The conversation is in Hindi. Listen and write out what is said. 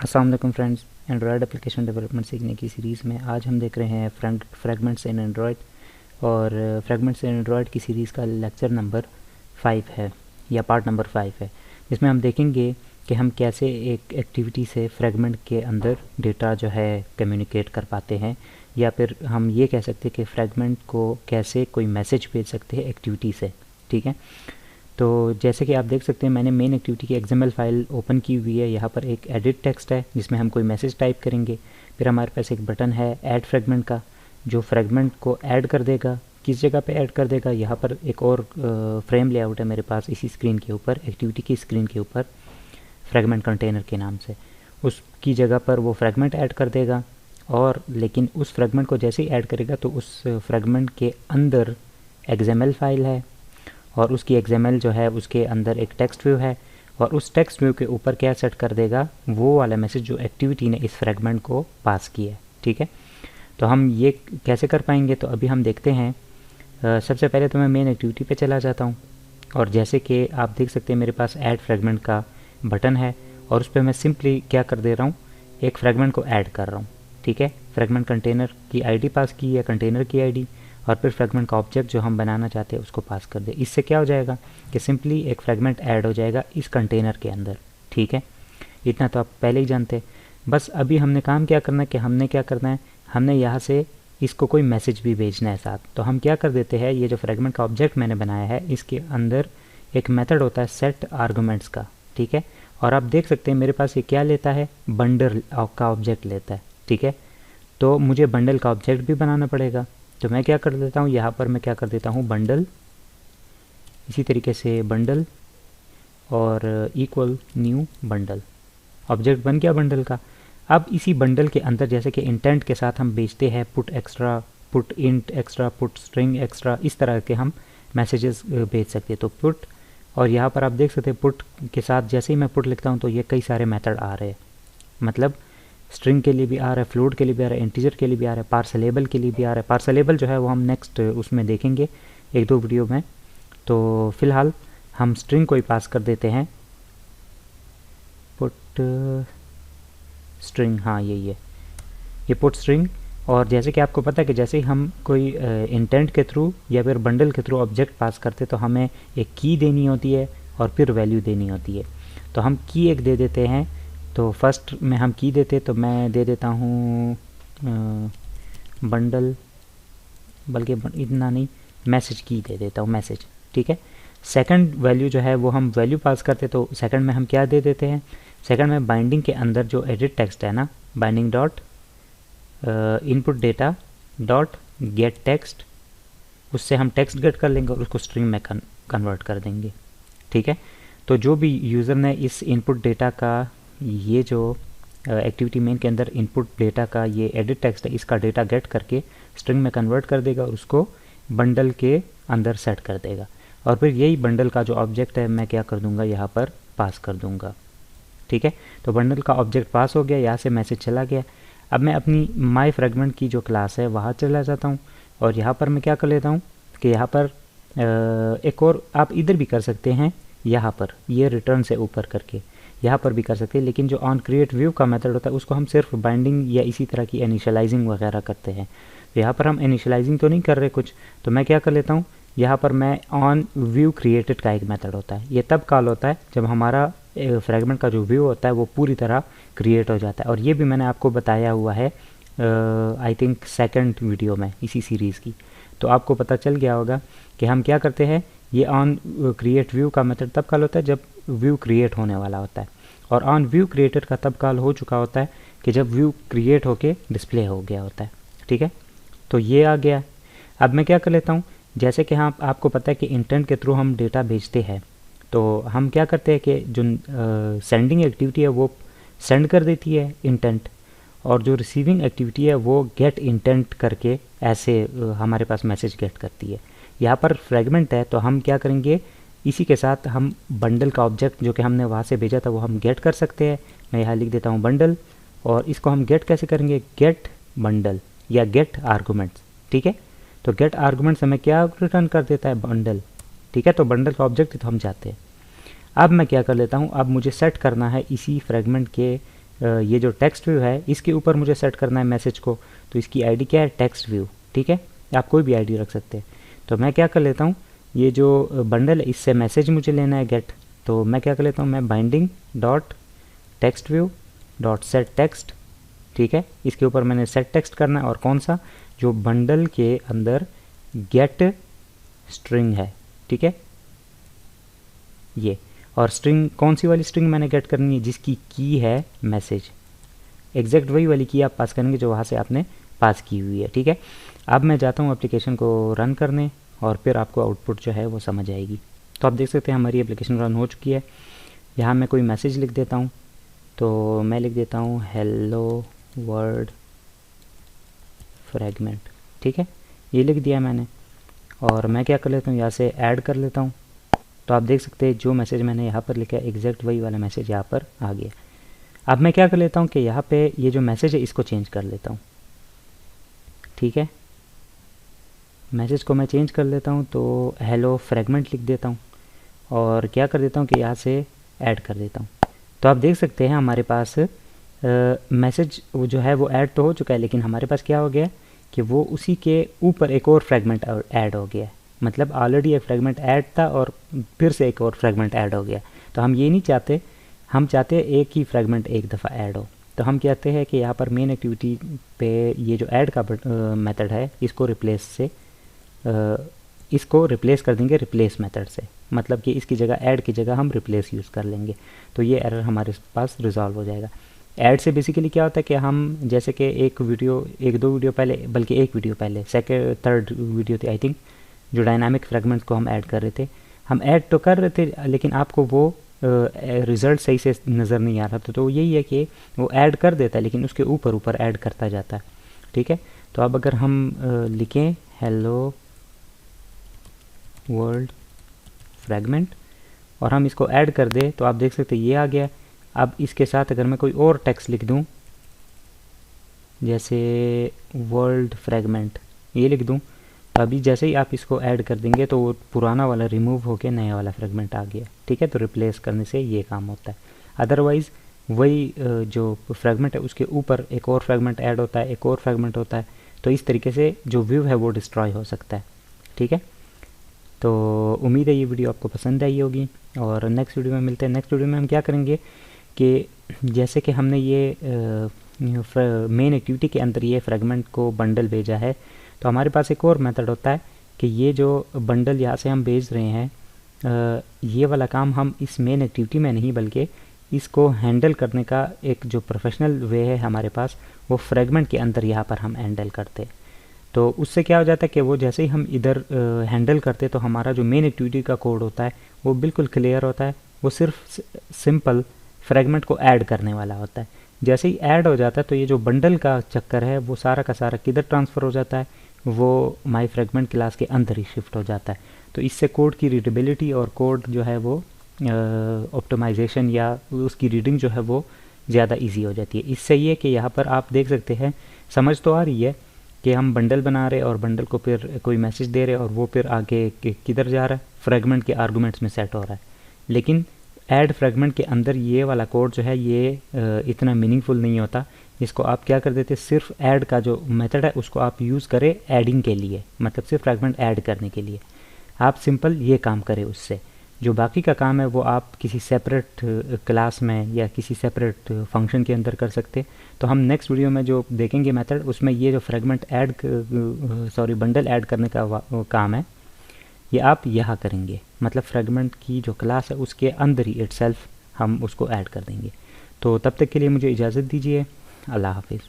अस्सलाम वालेकुम फ्रेंड्स। एंड्रॉयड एप्लीकेशन डेवलपमेंट सीखने की सीरीज़ में आज हम देख रहे हैं फ्रैगमेंट्स इन एंड्रॉयड। और फ्रैगमेंट्स इन एंड्रॉयड की सीरीज़ का लेक्चर नंबर 5 है या पार्ट नंबर 5 है, जिसमें हम देखेंगे कि हम कैसे एक एक्टिविटी से फ्रैगमेंट के अंदर डेटा जो है कम्युनिकेट कर पाते हैं, या फिर हम ये कह सकते हैं कि फ्रैगमेंट को कैसे कोई मैसेज भेज सकते हैं एक्टिविटी से। ठीक है, तो जैसे कि आप देख सकते हैं मैंने मेन एक्टिविटी की XML फाइल ओपन की हुई है। यहाँ पर एक एडिट टेक्स्ट है जिसमें हम कोई मैसेज टाइप करेंगे। फिर हमारे पास एक बटन है ऐड फ्रेगमेंट का, जो फ्रेगमेंट को ऐड कर देगा। किस जगह पे ऐड कर देगा, यहाँ पर एक और फ्रेम लेआउट है मेरे पास इसी स्क्रीन के ऊपर, एक्टिविटी की स्क्रीन के ऊपर, फ्रेगमेंट कंटेनर के नाम से। उसकी जगह पर वो फ्रेगमेंट ऐड कर देगा। और लेकिन उस फ्रेगमेंट को जैसे ही ऐड करेगा तो उस फ्रेगमेंट के अंदर XML फाइल है, और उसकी XML जो है उसके अंदर एक टेक्स्ट व्यू है, और उस टेक्स्ट व्यू के ऊपर क्या सेट कर देगा, वो वाला मैसेज जो एक्टिविटी ने इस फ्रेगमेंट को पास किया है। ठीक है, तो हम ये कैसे कर पाएंगे, तो अभी हम देखते हैं। सबसे पहले तो मैं मेन एक्टिविटी पे चला जाता हूँ, और जैसे कि आप देख सकते हैं मेरे पास ऐड फ्रेगमेंट का बटन है, और उस पर मैं सिंपली क्या कर दे रहा हूँ, एक फ्रेगमेंट को ऐड कर रहा हूँ। ठीक है, फ्रेगमेंट कंटेनर की आईडी पास की है, कंटेनर की आईडी, और फिर फ्रेगमेंट का ऑब्जेक्ट जो हम बनाना चाहते हैं उसको पास कर दे। इससे क्या हो जाएगा कि सिंपली एक फ्रेगमेंट ऐड हो जाएगा इस कंटेनर के अंदर। ठीक है, इतना तो आप पहले ही जानते हैं। बस अभी हमने काम क्या करना है कि हमने क्या करना है, हमने यहाँ से इसको कोई मैसेज भी भेजना है साथ। तो हम क्या कर देते हैं, ये जो फ्रेगमेंट का ऑब्जेक्ट मैंने बनाया है इसके अंदर एक मेथड होता है सेट आर्गूमेंट्स का। ठीक है, और आप देख सकते हैं मेरे पास ये क्या लेता है, बंडल का ऑब्जेक्ट लेता है। ठीक है, तो मुझे बंडल का ऑब्जेक्ट भी बनाना पड़ेगा। तो मैं क्या कर देता हूँ, यहाँ पर मैं क्या कर देता हूँ, बंडल, इसी तरीके से बंडल और इक्वल न्यू बंडल। ऑब्जेक्ट बन गया बंडल का। अब इसी बंडल के अंदर जैसे कि इंटेंट के साथ हम भेजते हैं put extra, put int extra, put string extra, इस तरह के हम मैसेजेस भेज सकते हैं। तो पुट, और यहाँ पर आप देख सकते हैं पुट के साथ जैसे ही मैं पुट लिखता हूँ तो ये कई सारे मेथड आ रहे हैं। मतलब स्ट्रिंग के लिए भी आ रहा है, फ्लोट के लिए भी आ रहा है, इंटीजर के लिए भी आ रहा है, पार्सलेबल के लिए भी आ रहा है। पार्सलेबल जो है वो हम नेक्स्ट उसमें देखेंगे एक दो वीडियो में। तो फिलहाल हम स्ट्रिंग को ही पास कर देते हैं, पुट स्ट्रिंग, हाँ यही है, ये पुट स्ट्रिंग। और जैसे कि आपको पता है कि जैसे ही हम कोई इंटेंट के थ्रू या फिर बंडल के थ्रू ऑब्जेक्ट पास करते तो हमें एक की देनी होती है और फिर वैल्यू देनी होती है। तो हम की एक दे देते हैं। तो फर्स्ट में हम की देते तो मैं दे देता हूँ बंडल, बल्कि इतना नहीं, मैसेज की दे देता हूँ, मैसेज। ठीक है, सेकंड वैल्यू जो है वो हम वैल्यू पास करते तो सेकंड में हम क्या दे देते हैं, सेकंड में बाइंडिंग के अंदर जो एडिट टेक्स्ट है ना, binding dot input data dot gate text, उससे हम टेक्स्ट गेट कर लेंगे और उसको स्ट्रिंग में कन्वर्ट कर देंगे। ठीक है, तो जो भी यूज़र ने इस इनपुट डेटा का, ये जो एक्टिविटी मेन के अंदर इनपुट डेटा का ये एडिट टेक्स्ट है, इसका डेटा गेट करके स्ट्रिंग में कन्वर्ट कर देगा और उसको बंडल के अंदर सेट कर देगा। और फिर यही बंडल का जो ऑब्जेक्ट है मैं क्या कर दूंगा, यहाँ पर पास कर दूंगा। ठीक है, तो बंडल का ऑब्जेक्ट पास हो गया, यहाँ से मैसेज चला गया। अब मैं अपनी माई फ्रेगमेंट की जो क्लास है वहाँ चला जाता हूँ, और यहाँ पर मैं क्या कर लेता हूँ कि यहाँ पर एक और आप इधर भी कर सकते हैं, यहाँ पर ये रिटर्न से ऊपर करके यहाँ पर भी कर सकते हैं। लेकिन जो ऑन क्रिएट व्यू का मेथड होता है उसको हम सिर्फ बाइंडिंग या इसी तरह की इनिशियलाइजिंग वगैरह करते हैं। तो यहाँ पर हम इनिशियलाइजिंग तो नहीं कर रहे कुछ, तो मैं क्या कर लेता हूँ, यहाँ पर मैं ऑन व्यू क्रिएटेड का एक मेथड होता है, ये तब कॉल होता है जब हमारा फ्रेगमेंट का जो व्यू होता है वो पूरी तरह क्रिएट हो जाता है। और ये भी मैंने आपको बताया हुआ है आई थिंक सेकंड वीडियो में इसी सीरीज़ की। तो आपको पता चल गया होगा कि हम क्या करते हैं, ये ऑन क्रिएट व्यू का मेथड तब कॉल होता है जब व्यू क्रिएट होने वाला होता है, और ऑन व्यू क्रिएटेड का तब कॉल हो चुका होता है कि जब व्यू क्रिएट होके डिस्प्ले हो गया होता है। ठीक है, तो ये आ गया। अब मैं क्या कर लेता हूँ, जैसे कि हाँ आपको पता है कि इंटेंट के थ्रू हम डेटा भेजते हैं, तो हम क्या करते हैं कि जो सेंडिंग एक्टिविटी है वो सेंड कर देती है इंटेंट, और जो रिसीविंग एक्टिविटी है वो गेट इंटेंट करके ऐसे हमारे पास मैसेज गेट करती है। यहाँ पर फ्रेगमेंट है तो हम क्या करेंगे, इसी के साथ हम बंडल का ऑब्जेक्ट जो कि हमने वहाँ से भेजा था वो हम गेट कर सकते हैं। मैं यहाँ लिख देता हूँ बंडल, और इसको हम गेट कैसे करेंगे, गेट बंडल या गेट आर्गूमेंट्स। ठीक है, तो गेट आर्गूमेंट्स हमें क्या रिटर्न कर देता है, बंडल। ठीक है, तो बंडल का ऑब्जेक्ट तो हम जाते हैं। अब मैं क्या कर लेता हूँ, अब मुझे सेट करना है इसी फ्रेगमेंट के ये जो टेक्स्ट व्यू है इसके ऊपर मुझे सेट करना है मैसेज को, तो इसकी आईडी क्या है, टेक्स्ट व्यू, ठीक है। आप कोई भी आईडी रख सकते हैं। तो मैं क्या कर लेता हूँ, ये जो बंडल है इससे मैसेज मुझे लेना है गेट, तो मैं क्या कर लेता हूँ, मैं binding dot text view dot set text, ठीक है। इसके ऊपर मैंने सेट टेक्स्ट करना है, और कौन सा, जो बंडल के अंदर गेट स्ट्रिंग है, ठीक है ये। और स्ट्रिंग कौन सी वाली स्ट्रिंग मैंने गेट करनी है, जिसकी की है मैसेज, एग्जैक्ट वही वाली की आप पास करेंगे जो वहाँ से आपने पास की हुई है, ठीक है। अब मैं जाता हूँ एप्लीकेशन को रन करने, और फिर आपको आउटपुट जो है वो समझ आएगी। तो आप देख सकते हैं हमारी एप्लीकेशन रन हो चुकी है। यहाँ मैं कोई मैसेज लिख देता हूँ, तो मैं लिख देता हूँ हेलो वर्ड फ्रैगमेंट, ठीक है, ये लिख दिया मैंने। और मैं क्या कर लेता हूँ, यहाँ से ऐड कर लेता हूँ। तो आप देख सकते हैं जो मैसेज मैंने यहाँ पर लिखा है एग्जैक्ट वही वाला मैसेज यहाँ पर आ गया। अब मैं क्या कर लेता हूँ कि यहाँ पे ये जो मैसेज है इसको चेंज कर लेता हूँ, ठीक है। मैसेज को मैं चेंज कर लेता हूँ, तो हेलो फ्रैगमेंट लिख देता हूँ, और क्या कर देता हूँ कि यहाँ से ऐड कर देता हूँ। तो आप देख सकते हैं हमारे पास मैसेज जो है वो ऐड तो हो चुका है, लेकिन हमारे पास क्या हो गया कि वो उसी के ऊपर एक और फ्रैगमेंट ऐड हो गया है। मतलब ऑलरेडी एक फ्रैगमेंट ऐड था और फिर से एक और फ्रैगमेंट ऐड हो गया। तो हम ये नहीं चाहते, हम चाहते हैं एक ही फ्रैगमेंट एक दफ़ा ऐड हो। तो हम कहते हैं कि यहाँ पर मेन एक्टिविटी पे ये जो ऐड का मेथड है इसको इसको रिप्लेस कर देंगे रिप्लेस मेथड से, मतलब कि इसकी जगह ऐड की जगह हम रिप्लेस यूज़ कर लेंगे। तो ये एरर हमारे पास रिजॉल्व हो जाएगा। ऐड से बेसिकली क्या होता है कि हम जैसे कि एक दो वीडियो पहले, बल्कि एक वीडियो पहले, सेकेंड थर्ड वीडियो थी आई थिंक, जो डायनामिक फ्रेगमेंट्स को हम ऐड कर रहे थे, हम ऐड तो कर रहे थे लेकिन आपको वो रिज़ल्ट सही से नज़र नहीं आ रहा था। तो यही है कि वो ऐड कर देता है लेकिन उसके ऊपर ऊपर ऐड करता जाता है, ठीक है। तो अब अगर हम लिखें हेलो वर्ल्ड फ्रैगमेंट और हम इसको ऐड कर दें, तो आप देख सकते हैं ये आ गया। अब इसके साथ अगर मैं कोई और टेक्स्ट लिख दूं, जैसे वर्ल्ड फ्रैगमेंट ये लिख दूं, तो अभी जैसे ही आप इसको ऐड कर देंगे तो वो पुराना वाला रिमूव होके नया वाला फ्रैगमेंट आ गया, ठीक है। तो रिप्लेस करने से ये काम होता है। अदरवाइज़ वही जो फ्रैगमेंट है उसके ऊपर एक और फ्रैगमेंट ऐड होता है, एक और फ्रैगमेंट होता है, तो इस तरीके से जो व्यू है वो डिस्ट्रॉय हो सकता है, ठीक है। तो उम्मीद है ये वीडियो आपको पसंद आई होगी, और नेक्स्ट वीडियो में मिलते हैं। नेक्स्ट वीडियो में हम क्या करेंगे कि जैसे कि हमने ये मेन एक्टिविटी के अंदर ये फ्रैगमेंट को बंडल भेजा है, तो हमारे पास एक और मेथड होता है कि ये जो बंडल यहाँ से हम भेज रहे हैं, ये वाला काम हम इस मेन एक्टिविटी में नहीं बल्कि इसको हैंडल करने का एक जो प्रोफेशनल वे है हमारे पास, वो फ्रैगमेंट के अंदर यहाँ पर हम हैंडल करते। तो उससे क्या हो जाता है कि वो जैसे ही हम इधर हैंडल करते तो हमारा जो मेन एक्टिविटी का कोड होता है वो बिल्कुल क्लियर होता है। वो सिर्फ सिंपल फ्रैगमेंट को ऐड करने वाला होता है। जैसे ही ऐड हो जाता है तो ये जो बंडल का चक्कर है वो सारा का सारा किधर ट्रांसफ़र हो जाता है, वो माई फ्रैगमेंट क्लास के अंदर ही शिफ्ट हो जाता है। तो इससे कोड की रीडेबिलिटी और कोड जो है वो ऑप्टिमाइजेशन या उसकी रीडिंग जो है वो ज़्यादा इजी हो जाती है। इससे ये कि यहाँ पर आप देख सकते हैं, समझ तो आ रही है कि हम बंडल बना रहे और बंडल को फिर कोई मैसेज दे रहे और वो फिर आगे किधर जा रहा है, फ्रैगमेंट के आर्गूमेंट्स में सेट हो रहा है। लेकिन ऐड फ्रैगमेंट के अंदर ये वाला कोड जो है ये इतना मीनिंगफुल नहीं होता। इसको आप क्या कर देते, सिर्फ ऐड का जो मेथड है उसको आप यूज़ करें एडिंग के लिए, मतलब सिर्फ फ्रैगमेंट ऐड करने के लिए आप सिंपल ये काम करें। उससे जो बाकी का काम है वो आप किसी सेपरेट क्लास में या किसी सेपरेट फंक्शन के अंदर कर सकते। तो हम नेक्स्ट वीडियो में जो देखेंगे मेथड, उसमें ये जो फ्रैगमेंट ऐड बंडल ऐड करने का काम है ये आप यहाँ करेंगे, मतलब फ्रैगमेंट की जो क्लास है उसके अंदर ही इटसेल्फ हम उसको ऐड कर देंगे। तो तब तक के लिए मुझे इजाज़त दीजिए। अल्लाह हाफिज़।